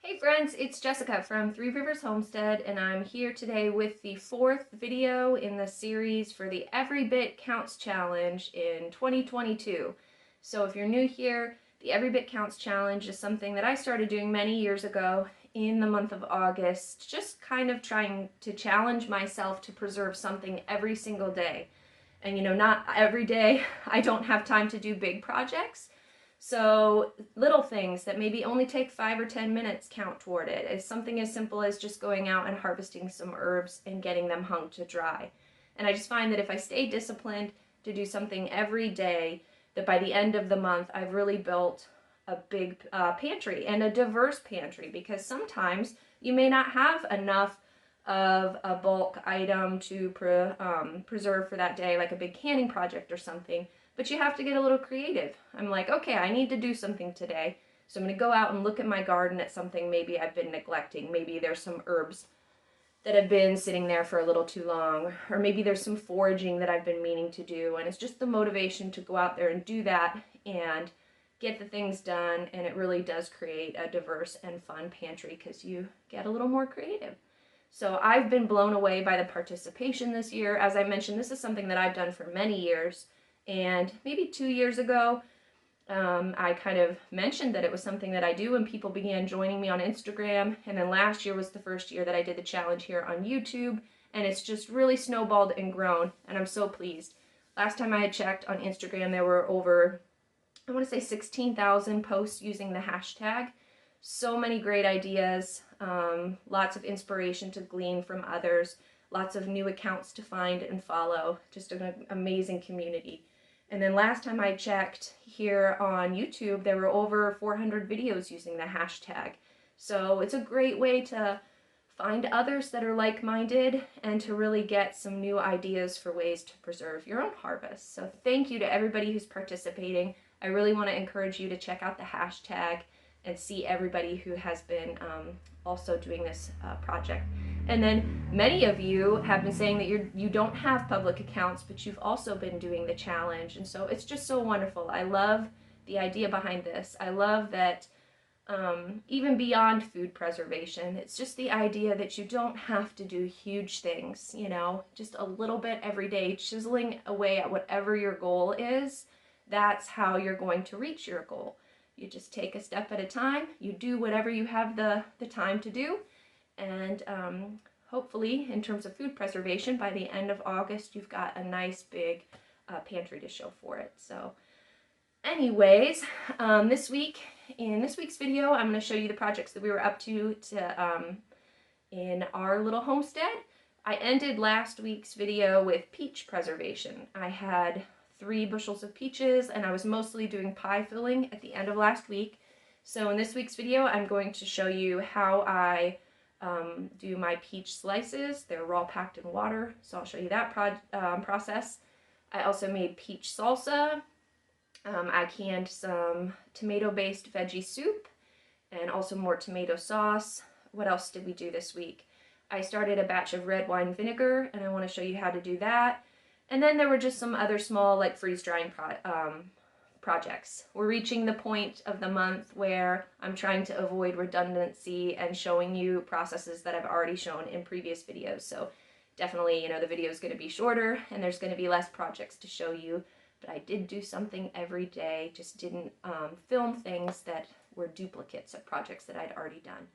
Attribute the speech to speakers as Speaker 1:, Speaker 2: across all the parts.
Speaker 1: Hey friends, it's Jessica from Three Rivers Homestead, and I'm here today with the fourth video in the series for the Every Bit Counts Challenge in 2022. So if you're new here, the Every Bit Counts Challenge is something that I started doing many years ago in the month of August, just kind of trying to challenge myself to preserve something every single day. And not every day I don't have time to do big projects. So little things that maybe only take 5 or 10 minutes count toward it. It's something as simple as just going out and harvesting some herbs and getting them hung to dry. And I just find that if I stay disciplined to do something every day, that by the end of the month, I've really built a big pantry and a diverse pantry, because sometimes you may not have enough of a bulk item to preserve for that day, like a big canning project or something. But you have to get a little creative. I'm like, okay, I need to do something today. So I'm going to go out and look at my garden at something maybe I've been neglecting. Maybe there's some herbs that have been sitting there for a little too long. Or maybe there's some foraging that I've been meaning to do. And it's just the motivation to go out there and do that and get the things done. And it really does create a diverse and fun pantry because you get a little more creative. So I've been blown away by the participation this year. As I mentioned, this is something that I've done for many years. And maybe 2 years ago, I kind of mentioned that it was something that I do, and people began joining me on Instagram. And then last year was the first year that I did the challenge here on YouTube, and it's just really snowballed and grown, and I'm so pleased. Last time I had checked on Instagram, there were over, I want to say 16,000 posts using the hashtag. So many great ideas, lots of inspiration to glean from others, lots of new accounts to find and follow, just an amazing community. And then last time I checked here on YouTube, there were over 400 videos using the hashtag. So it's a great way to find others that are like-minded and to really get some new ideas for ways to preserve your own harvest. So thank you to everybody who's participating. I really want to encourage you to check out the hashtag and see everybody who has been also doing this project. And then many of you have been saying that you don't have public accounts, but you've also been doing the challenge. And so it's just so wonderful. I love the idea behind this. I love that even beyond food preservation, it's just the idea that you don't have to do huge things, just a little bit every day, chiseling away at whatever your goal is. That's how you're going to reach your goal. You just take a step at a time, you do whatever you have the time to do, and hopefully, in terms of food preservation, by the end of August, you've got a nice big pantry to show for it. So anyways, in this week's video, I'm going to show you the projects that we were up to in our little homestead. I ended last week's video with peach preservation. I had 3 bushels of peaches, and I was mostly doing pie filling at the end of last week. So in this week's video, I'm going to show you how I do my peach slices. They're raw packed in water, so I'll show you that process. I also made peach salsa. I canned some tomato-based veggie soup and also more tomato sauce. What else did we do this week? I started a batch of red wine vinegar, and I want to show you how to do that. And then there were just some other small, like, freeze-drying projects. We're reaching the point of the month where I'm trying to avoid redundancy and showing you processes that I've already shown in previous videos. So definitely, the video is going to be shorter and there's going to be less projects to show you. But I did do something every day, just didn't film things that were duplicates of projects that I'd already done.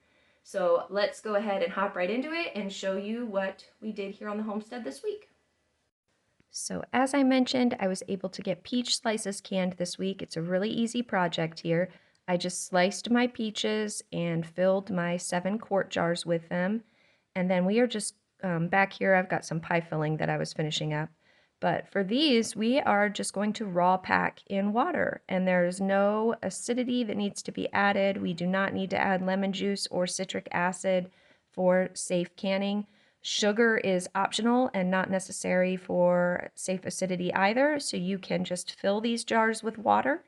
Speaker 1: So let's go ahead and hop right into it and show you what we did here on the homestead this week. So as I mentioned, I was able to get peach slices canned this week. It's a really easy project here. I just sliced my peaches and filled my 7-quart jars with them. And then we are just, back here I've got some pie filling that I was finishing up. But for these, we are just going to raw pack in water. And there's no acidity that needs to be added. We do not need to add lemon juice or citric acid for safe canning. Sugar is optional and not necessary for safe acidity either, so you can just fill these jars with water,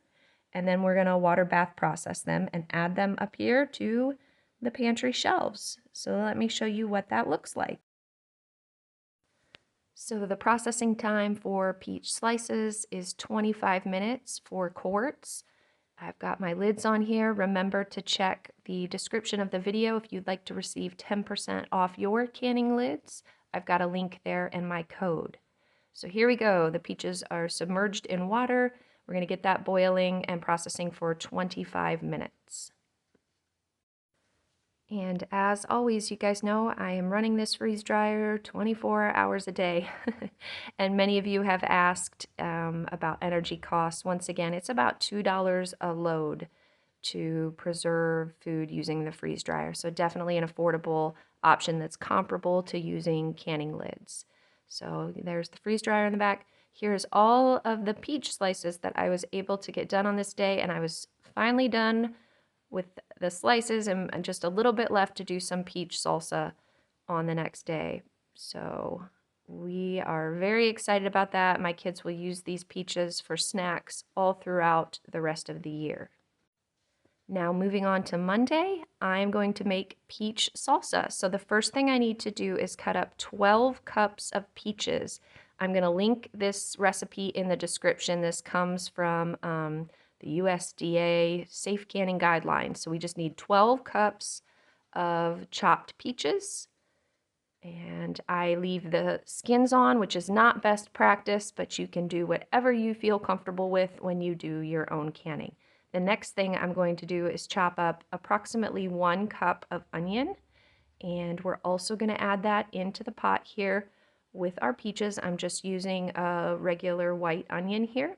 Speaker 1: and then we're going to water bath process them and add them up here to the pantry shelves. So let me show you what that looks like. So the processing time for peach slices is 25 minutes for quarts. I've got my lids on here. Remember to check the description of the video if you'd like to receive 10% off your canning lids. I've got a link there and my code. So here we go. The peaches are submerged in water. We're going to get that boiling and processing for 25 minutes. And as always, you guys know I am running this freeze dryer 24 hours a day. And many of you have asked about energy costs. Once again, it's about $2 a load to preserve food using the freeze dryer. So definitely an affordable option that's comparable to using canning lids. So there's the freeze dryer in the back. Here's all of the peach slices that I was able to get done on this day, and I was finally done with the slices and just a little bit left to do some peach salsa on the next day. So we are very excited about that. My kids will use these peaches for snacks all throughout the rest of the year. Now moving on to Monday, I'm going to make peach salsa. So the first thing I need to do is cut up 12 cups of peaches. I'm going to link this recipe in the description. This comes from the USDA Safe Canning Guidelines. So we just need 12 cups of chopped peaches. And I leave the skins on, which is not best practice, but you can do whatever you feel comfortable with when you do your own canning. The next thing I'm going to do is chop up approximately 1 cup of onion, and we're also going to add that into the pot here with our peaches. I'm just using a regular white onion here.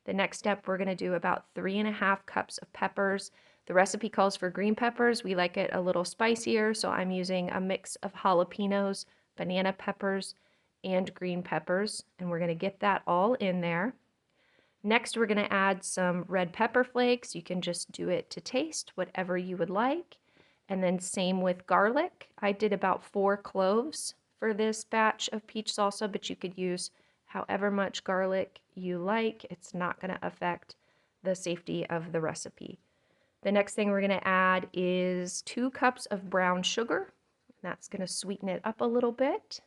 Speaker 1: The next step, we're going to do about 3½ cups of peppers. The recipe calls for green peppers. We like it a little spicier, so I'm using a mix of jalapenos, banana peppers, and green peppers, and we're going to get that all in there. Next, we're going to add some red pepper flakes. You can just do it to taste, whatever you would like. And then same with garlic. I did about 4 cloves for this batch of peach salsa, but you could use however much garlic you like. It's not going to affect the safety of the recipe. The next thing we're going to add is 2 cups of brown sugar. That's going to sweeten it up a little bit.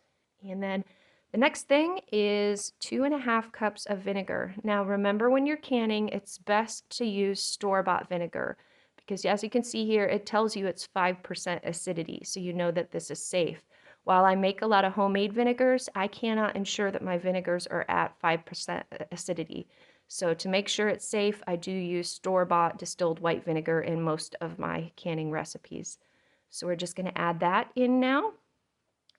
Speaker 1: And then the next thing is 2½ cups of vinegar. Now remember, when you're canning, it's best to use store-bought vinegar because as you can see here, it tells you it's 5% acidity, so you know that this is safe. While I make a lot of homemade vinegars, I cannot ensure that my vinegars are at 5% acidity. So to make sure it's safe, I do use store-bought distilled white vinegar in most of my canning recipes. So we're just going to add that in now.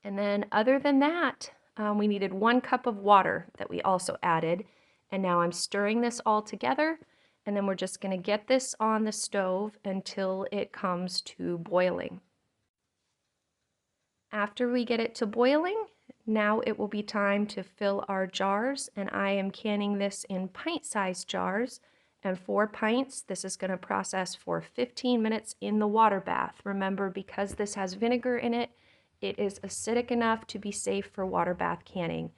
Speaker 1: And then other than that, we needed 1 cup of water that we also added. And now I'm stirring this all together. And then we're just going to get this on the stove until it comes to boiling. After we get it to boiling, now it will be time to fill our jars, and I am canning this in pint-sized jars. And 4 pints, this is going to process for 15 minutes in the water bath. Remember, because this has vinegar in it, it is acidic enough to be safe for water bath canning.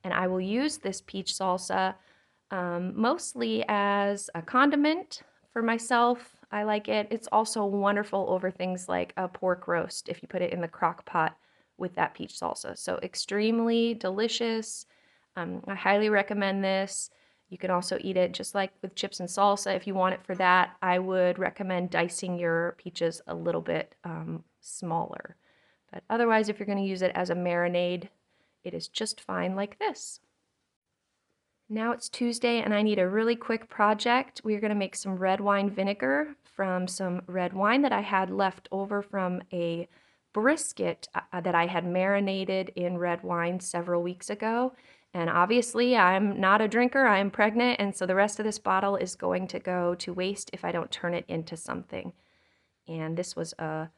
Speaker 1: And I will use this peach salsa mostly as a condiment for myself. I like it. It's also wonderful over things like a pork roast if you put it in the crock pot with that peach salsa. So extremely delicious. I highly recommend this. You can also eat it just like with chips and salsa. If you want it for that, I would recommend dicing your peaches a little bit smaller. But otherwise, if you're going to use it as a marinade, it is just fine like this. Now it's Tuesday and I need a really quick project. We're going to make some red wine vinegar from some red wine that I had left over from a brisket that I had marinated in red wine several weeks ago. And obviously I'm not a drinker, I am pregnant, and so the rest of this bottle is going to go to waste if I don't turn it into something. And this was a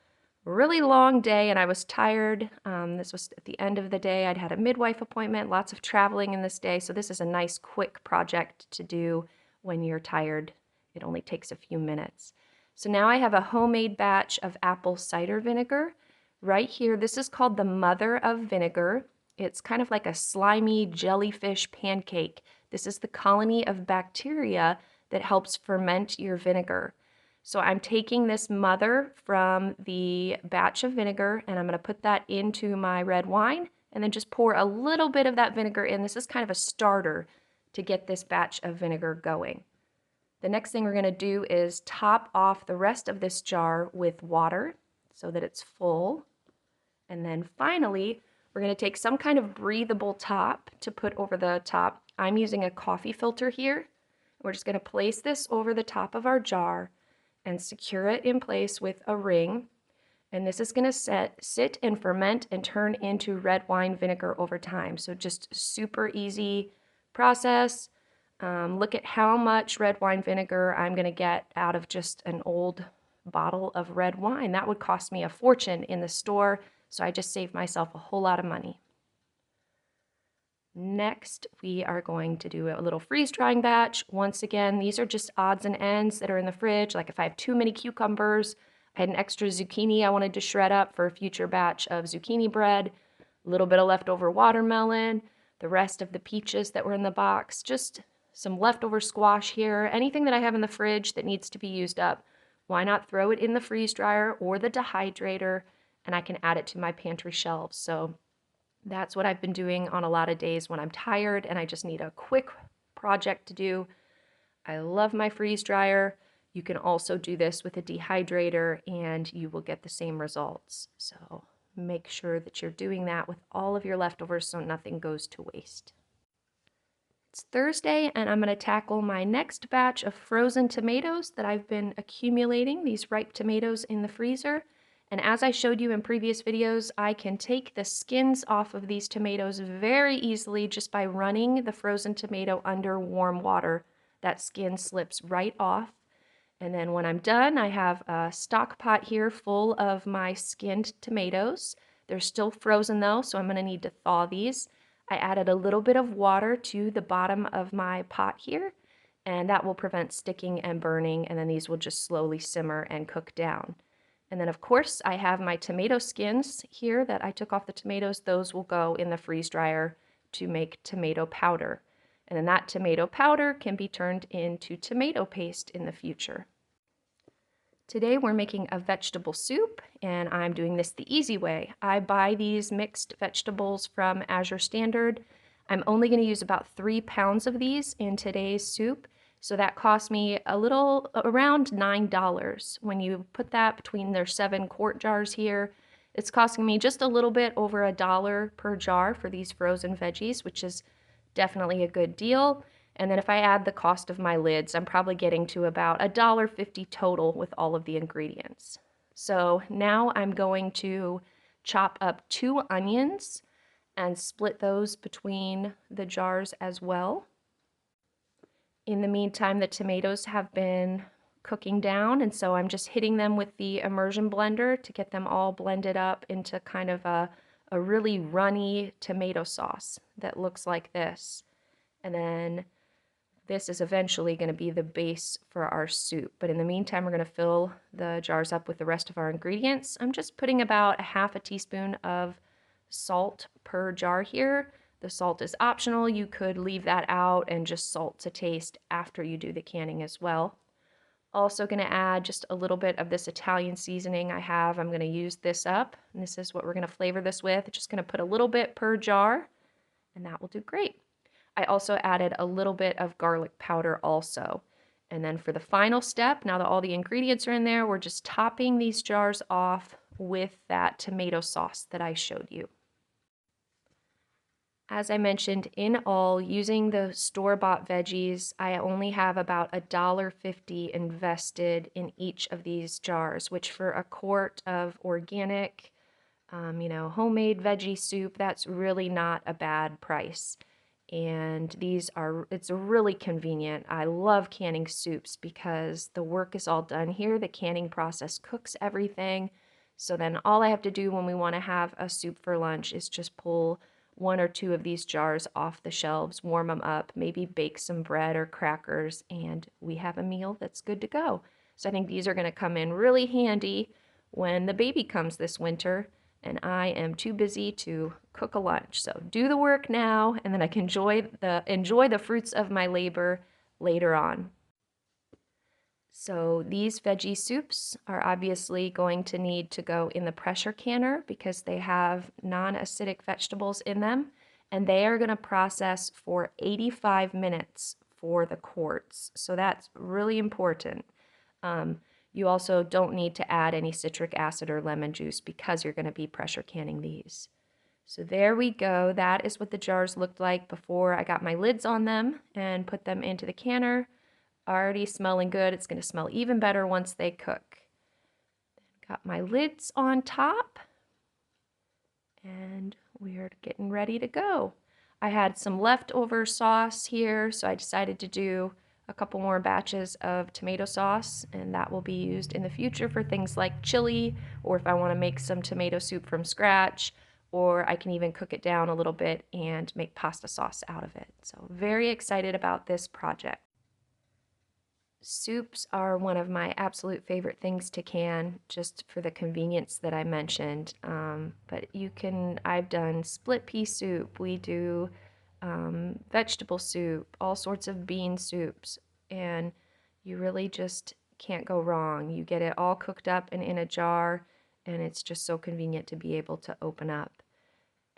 Speaker 1: really long day and I was tired. This was at the end of the day. I'd had a midwife appointment, lots of traveling in this day, so this is a nice quick project to do when you're tired. It only takes a few minutes. So now I have a homemade batch of apple cider vinegar. Right here, this is called the mother of vinegar. It's kind of like a slimy jellyfish pancake. This is the colony of bacteria that helps ferment your vinegar. So I'm taking this mother from the batch of vinegar and I'm going to put that into my red wine and then just pour a little bit of that vinegar in. This is kind of a starter to get this batch of vinegar going. The next thing we're going to do is top off the rest of this jar with water so that it's full. And then finally, we're going to take some kind of breathable top to put over the top. I'm using a coffee filter here. We're just going to place this over the top of our jar and secure it in place with a ring. And this is going to sit and ferment and turn into red wine vinegar over time. So just super easy process. Look at how much red wine vinegar I'm going to get out of just an old bottle of red wine. That would cost me a fortune in the store, so I just saved myself a whole lot of money. Next, we are going to do a little freeze drying batch. Once again, these are just odds and ends that are in the fridge. Like if I have too many cucumbers, I had an extra zucchini I wanted to shred up for a future batch of zucchini bread, a little bit of leftover watermelon, the rest of the peaches that were in the box, just some leftover squash here, anything that I have in the fridge that needs to be used up. Why not throw it in the freeze dryer or the dehydrator, and I can add it to my pantry shelves. So that's what I've been doing on a lot of days when I'm tired and I just need a quick project to do. I love my freeze dryer. You can also do this with a dehydrator and you will get the same results. So make sure that you're doing that with all of your leftovers so nothing goes to waste. It's Thursday and I'm going to tackle my next batch of frozen tomatoes that I've been accumulating, these ripe tomatoes in the freezer. And as I showed you in previous videos, I can take the skins off of these tomatoes very easily just by running the frozen tomato under warm water. That skin slips right off. And then when I'm done, I have a stock pot here full of my skinned tomatoes. They're still frozen though, so I'm going to need to thaw these. I added a little bit of water to the bottom of my pot here, and that will prevent sticking and burning, and then these will just slowly simmer and cook down. And then of course I have my tomato skins here that I took off the tomatoes. Those will go in the freeze dryer to make tomato powder. And then that tomato powder can be turned into tomato paste in the future. Today we're making a vegetable soup, and I'm doing this the easy way. I buy these mixed vegetables from Azure Standard. I'm only going to use about 3 pounds of these in today's soup, so that cost me around $9. When you put that between their 7-quart jars here, it's costing me just a little bit over $1 per jar for these frozen veggies, which is definitely a good deal. And then if I add the cost of my lids, I'm probably getting to about $1.50 total with all of the ingredients. So now I'm going to chop up 2 onions and split those between the jars as well. In the meantime, the tomatoes have been cooking down, and so I'm just hitting them with the immersion blender to get them all blended up into kind of a really runny tomato sauce that looks like this. And then this is eventually going to be the base for our soup. But in the meantime, we're going to fill the jars up with the rest of our ingredients. I'm just putting about ½ teaspoon of salt per jar here. The salt is optional. You could leave that out and just salt to taste after you do the canning as well. Also going to add just a little bit of this Italian seasoning I have. I'm going to use this up, and this is what we're going to flavor this with. Just going to put a little bit per jar, and that will do great. I also added a little bit of garlic powder also. And then for the final step, now that all the ingredients are in there, we're just topping these jars off with that tomato sauce that I showed you. As I mentioned, in all, using the store-bought veggies, I only have about $1.50 invested in each of these jars, which for a quart of organic, homemade veggie soup, that's really not a bad price. And it's really convenient. I love canning soups because the work is all done here. The canning process cooks everything. So then all I have to do when we want to have a soup for lunch is just pull 1 or 2 of these jars off the shelves, warm them up, maybe bake some bread or crackers, and we have a meal that's good to go. So I think these are going to come in really handy when the baby comes this winter and I am too busy to cook a lunch. So do the work now, and then I can enjoy the fruits of my labor later on. So these veggie soups are obviously going to need to go in the pressure canner because they have non-acidic vegetables in them, and they are going to process for 85 minutes for the quarts. So that's really important. You also don't need to add any citric acid or lemon juice because you're going to be pressure canning these. So there we go. That is what the jars looked like before I got my lids on them and put them into the canner. Already smelling good. It's going to smell even better once they cook. Got my lids on top, and we're getting ready to go. I had some leftover sauce here, so I decided to do a couple more batches of tomato sauce, and that will be used in the future for things like chili, or if I want to make some tomato soup from scratch, or I can even cook it down a little bit and make pasta sauce out of it. So very excited about this project. Soups are one of my absolute favorite things to can, just for the convenience that I mentioned. But I've done split pea soup, we do vegetable soup, all sorts of bean soups, and you really just can't go wrong. You get it all cooked up and in a jar, and it's just so convenient to be able to open up.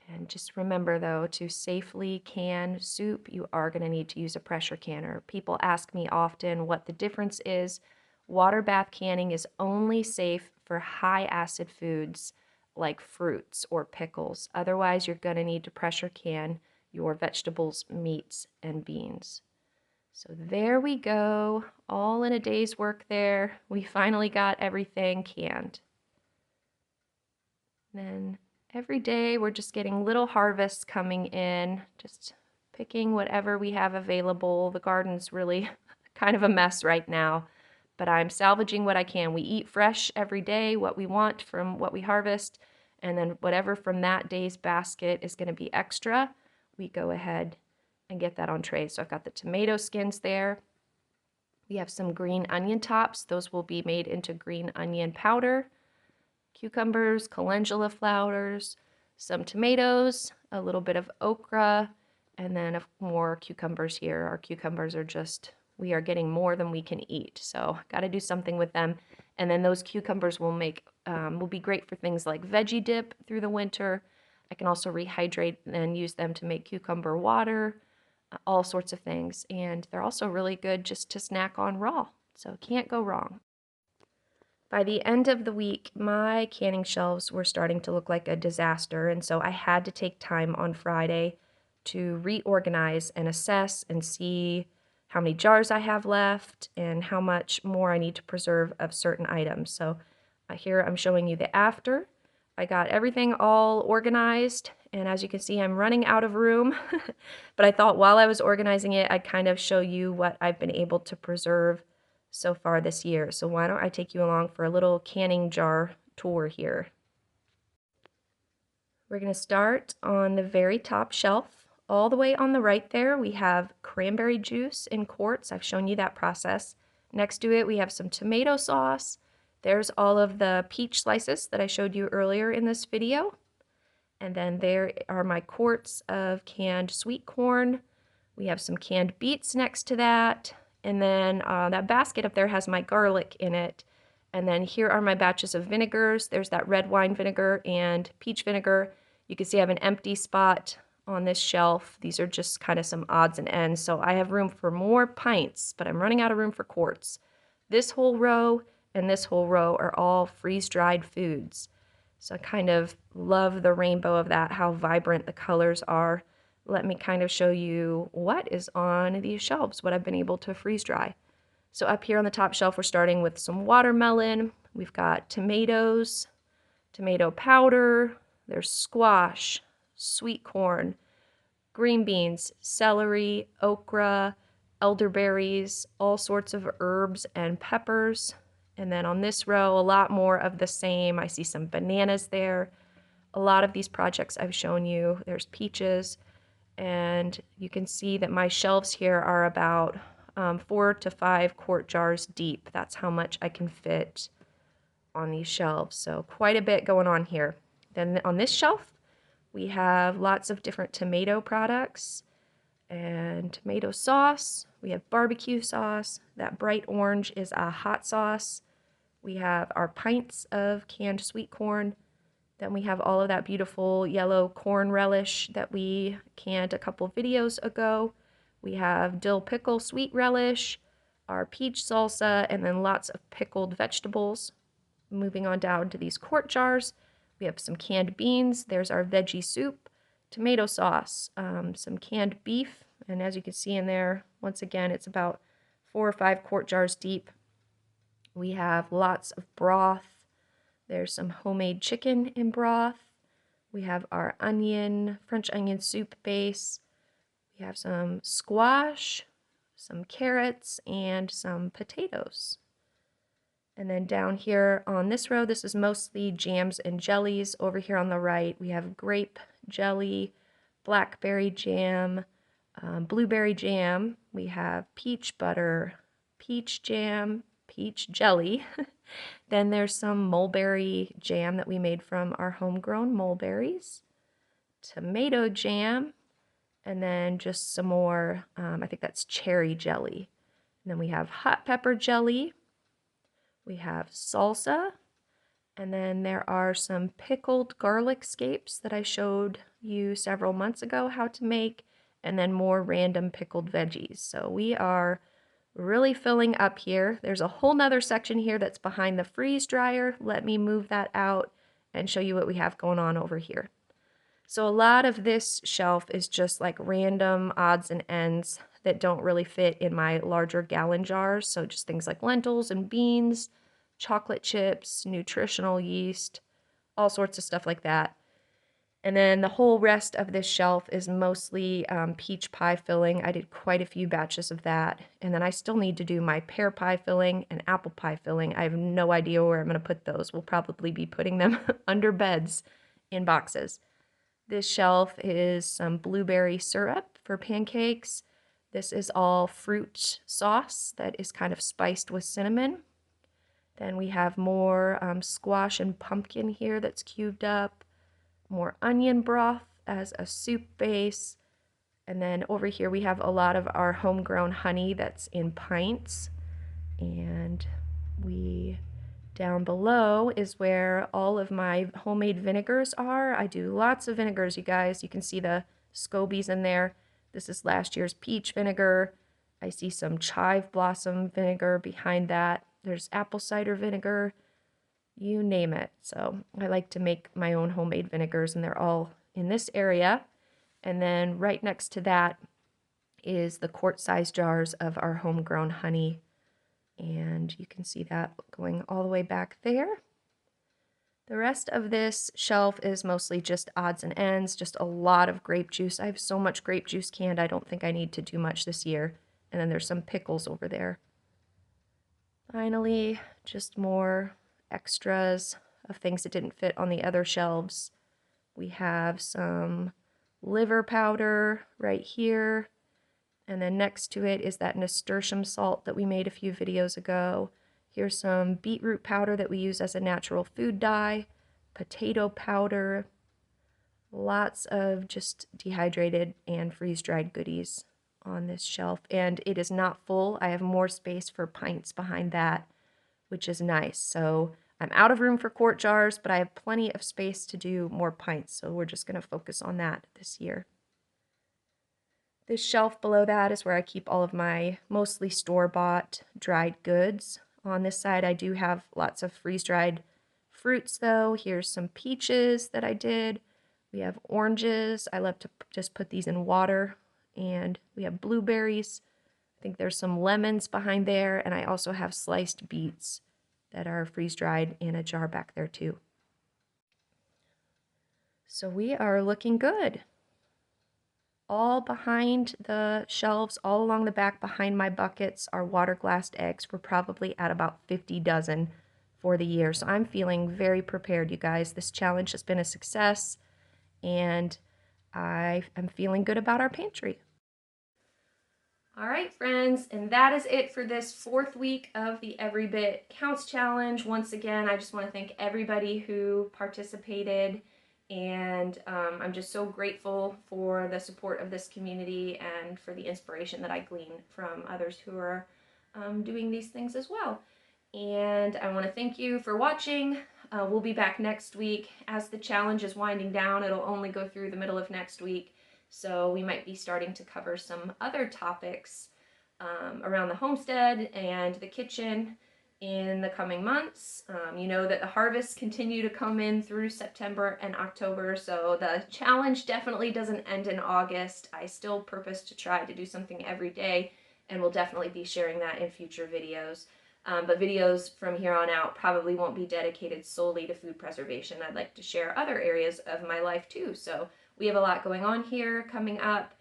Speaker 1: And just remember, though, to safely can soup, you are going to need to use a pressure canner. People ask me often what the difference is. Water bath canning is only safe for high acid foods like fruits or pickles. Otherwise, you're going to need to pressure can your vegetables, meats, and beans. So there we go, all in a day's work there. We finally got everything canned. Then every day we're just getting little harvests coming in, just picking whatever we have available. The garden's really kind of a mess right now, but I'm salvaging what I can. We eat fresh every day, what we want from what we harvest, and then whatever from that day's basket is going to be extra, we go ahead and get that on trays. So I've got the tomato skins there. We have some green onion tops. Those will be made into green onion powder. Cucumbers, calendula flowers, some tomatoes, a little bit of okra, and then more cucumbers here. Our cucumbers are we are getting more than we can eat, so got to do something with them. And then those cucumbers will be great for things like veggie dip through the winter. I can also rehydrate and use them to make cucumber water, all sorts of things. And they're also really good just to snack on raw, so can't go wrong. By the end of the week, my canning shelves were starting to look like a disaster, and so I had to take time on Friday to reorganize and assess and see how many jars I have left and how much more I need to preserve of certain items. So here I'm showing you the after. I got everything all organized, and as you can see, I'm running out of room. But I thought while I was organizing it, I'd kind of show you what I've been able to preserve so far this year. So why don't I take you along for a little canning jar tour here. We're going to start on the very top shelf. All the way on the right there, we have cranberry juice in quarts. I've shown you that process. Next to it, we have some tomato sauce. There's all of the peach slices that I showed you earlier in this video. And then there are my quarts of canned sweet corn. We have some canned beets next to that. And then that basket up there has my garlic in it. And then here are my batches of vinegars. There's that red wine vinegar and peach vinegar. You can see I have an empty spot on this shelf. These are just kind of some odds and ends. So I have room for more pints, but I'm running out of room for quarts. This whole row and this whole row are all freeze-dried foods. So I kind of love the rainbow of that, how vibrant the colors are. Let me kind of show you what is on these shelves, what I've been able to freeze dry. So up here on the top shelf, we're starting with some watermelon. We've got tomatoes, tomato powder, there's squash, sweet corn, green beans, celery, okra, elderberries, all sorts of herbs and peppers. And then on this row, a lot more of the same. I see some bananas there. A lot of these projects I've shown you. There's peaches. And you can see that my shelves here are about 4 to 5 quart jars deep. That's how much I can fit on these shelves. So quite a bit going on here. Then on this shelf, we have lots of different tomato products and tomato sauce. We have barbecue sauce. That bright orange is a hot sauce. We have our pints of canned sweet corn. Then we have all of that beautiful yellow corn relish that we canned a couple videos ago. We have dill pickle sweet relish, our peach salsa, and then lots of pickled vegetables. Moving on down to these quart jars, we have some canned beans. There's our veggie soup, tomato sauce, some canned beef, and as you can see in there, once again, it's about 4 or 5 quart jars deep. We have lots of broth. There's some homemade chicken in broth. We have our French onion soup base. We have some squash, some carrots, and some potatoes. And then down here on this row, this is mostly jams and jellies. Over here on the right, we have grape jelly, blackberry jam, blueberry jam. We have peach butter, peach jam, peach jelly. Then there's some mulberry jam that we made from our homegrown mulberries, tomato jam, and then just some more, I think that's cherry jelly. And then we have hot pepper jelly. We have salsa, and then there are some pickled garlic scapes that I showed you several months ago how to make, and then more random pickled veggies. So we are really filling up here. There's a whole nother section here that's behind the freeze dryer. Let me move that out and show you what we have going on over here. So a lot of this shelf is just like random odds and ends that don't really fit in my larger gallon jars. So just things like lentils and beans, chocolate chips, nutritional yeast, all sorts of stuff like that. And then the whole rest of this shelf is mostly peach pie filling. I did quite a few batches of that. And then I still need to do my pear pie filling and apple pie filling. I have no idea where I'm going to put those. We'll probably be putting them under beds in boxes. This shelf is some blueberry syrup for pancakes. This is all fruit sauce that is kind of spiced with cinnamon. Then we have more squash and pumpkin here that's cubed up. More onion broth as a soup base. And then over here we have a lot of our homegrown honey that's in pints. And down below is where all of my homemade vinegars are. I do lots of vinegars, you guys. You can see the scobies in there. This is last year's peach vinegar. I see some chive blossom vinegar behind that. There's apple cider vinegar, you name it. So I like to make my own homemade vinegars, and they're all in this area. And then right next to that is the quart-sized jars of our homegrown honey. And you can see that going all the way back there. The rest of this shelf is mostly just odds and ends, just a lot of grape juice. I have so much grape juice canned, I don't think I need to do much this year. And then there's some pickles over there. Finally, just more extras of things that didn't fit on the other shelves. We have some liver powder right here. And then next to it is that nasturtium salt that we made a few videos ago. Here's some beetroot powder that we use as a natural food dye, potato powder, lots of just dehydrated and freeze-dried goodies on this shelf. And it is not full. I have more space for pints behind that, which is nice. So I'm out of room for quart jars, but I have plenty of space to do more pints. So we're just going to focus on that this year. This shelf below that is where I keep all of my mostly store-bought dried goods. On this side, I do have lots of freeze-dried fruits, though. Here's some peaches that I did. We have oranges. I love to just put these in water. And we have blueberries. I think there's some lemons behind there. And I also have sliced beets that are freeze-dried in a jar back there, too. So we are looking good. All behind the shelves, all along the back behind my buckets are water-glassed eggs. We're probably at about 50 dozen for the year. So I'm feeling very prepared, you guys. This challenge has been a success, and I am feeling good about our pantry. All right, friends, and that is it for this 4th week of the Every Bit Counts Challenge. Once again, I just want to thank everybody who participated. And I'm just so grateful for the support of this community and for the inspiration that I glean from others who are doing these things as well. And I want to thank you for watching. We'll be back next week. As the challenge is winding down, it'll only go through the middle of next week. So we might be starting to cover some other topics around the homestead and the kitchen in the coming months. You know that the harvests continue to come in through September and October, so the challenge definitely doesn't end in August. I still purpose to try to do something every day, and we'll definitely be sharing that in future videos. But videos from here on out probably won't be dedicated solely to food preservation. I'd like to share other areas of my life too. So we have a lot going on here coming up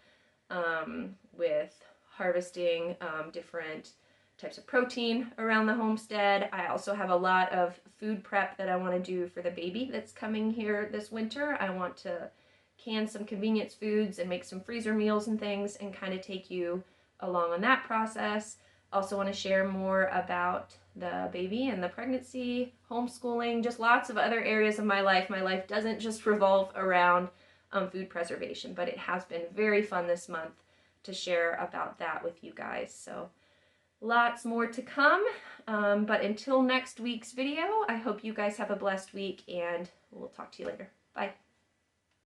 Speaker 1: with harvesting different types of protein around the homestead. I also have a lot of food prep that I want to do for the baby that's coming here this winter. I want to can some convenience foods and make some freezer meals and things and kind of take you along on that process. Also want to share more about the baby and the pregnancy, homeschooling, just lots of other areas of my life. My life doesn't just revolve around food preservation, but it has been very fun this month to share about that with you guys. So lots more to come, but until next week's video, I hope you guys have a blessed week, and we'll talk to you later. Bye.